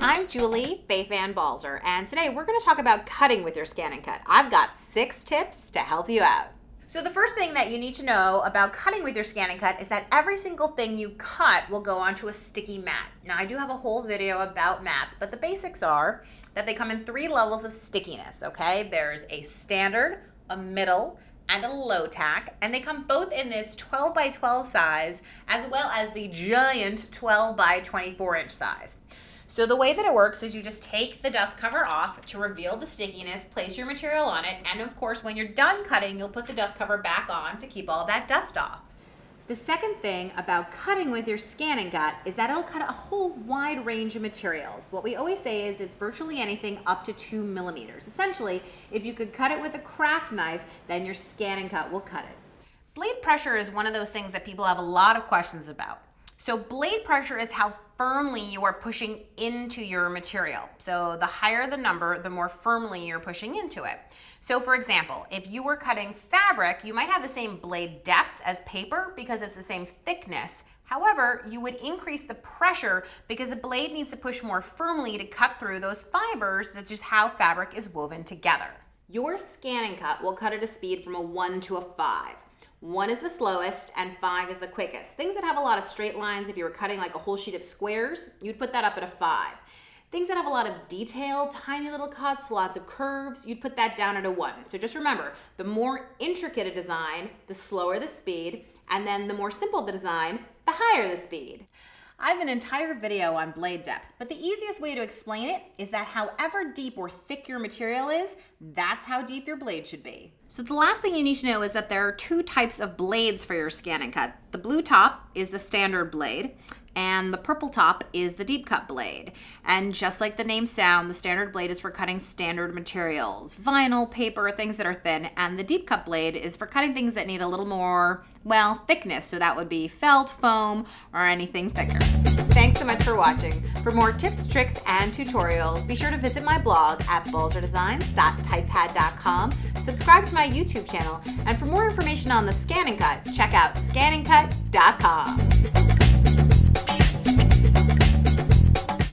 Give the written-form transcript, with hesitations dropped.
I'm Julie Faye-Fan Balzer, and today we're going to talk about cutting with your ScanNCut. I've got 6 tips to help you out. So the first thing that you need to know about cutting with your ScanNCut is that every single thing you cut will go onto a sticky mat. Now, I do have a whole video about mats, but the basics are that they come in 3 levels of stickiness, okay? There's a standard, a middle, and a low tack, and they come both in this 12 by 12 size as well as the giant 12 by 24 inch size. So the way that it works is you just take the dust cover off to reveal the stickiness, place your material on it, and of course when you're done cutting, you'll put the dust cover back on to keep all that dust off. The second thing about cutting with your ScanNCut is that it'll cut a whole wide range of materials. What we always say is it's virtually anything up to 2 millimeters. Essentially, if you could cut it with a craft knife, then your ScanNCut will cut it. Blade pressure is one of those things that people have a lot of questions about. So blade pressure is how firmly you are pushing into your material. So the higher the number, the more firmly you're pushing into it. So for example, if you were cutting fabric, you might have the same blade depth as paper because it's the same thickness. However, you would increase the pressure because the blade needs to push more firmly to cut through those fibers. That's just how fabric is woven together. Your ScanNCut will cut at a speed from a 1 to a 5. 1 is the slowest and 5 is the quickest. Things that have a lot of straight lines, if you were cutting like a whole sheet of squares, you'd put that up at a 5. Things that have a lot of detail, tiny little cuts, lots of curves, you'd put that down at a 1. So just remember, the more intricate a design, the slower the speed, and then the more simple the design, the higher the speed. I have an entire video on blade depth, but the easiest way to explain it is that however deep or thick your material is, that's how deep your blade should be. So the last thing you need to know is that there are 2 types of blades for your ScanNCut. The blue top is the standard blade, and the purple top is the deep cut blade. And just like the name sound, the standard blade is for cutting standard materials, vinyl, paper, things that are thin, and the deep cut blade is for cutting things that need a little more, well, thickness. So that would be felt, foam, or anything thicker. Thanks so much for watching. For more tips, tricks, and tutorials, be sure to visit my blog at balzerdesigns.typepad.com, subscribe to my YouTube channel, and for more information on the ScanNCut, check out ScanNCut.com.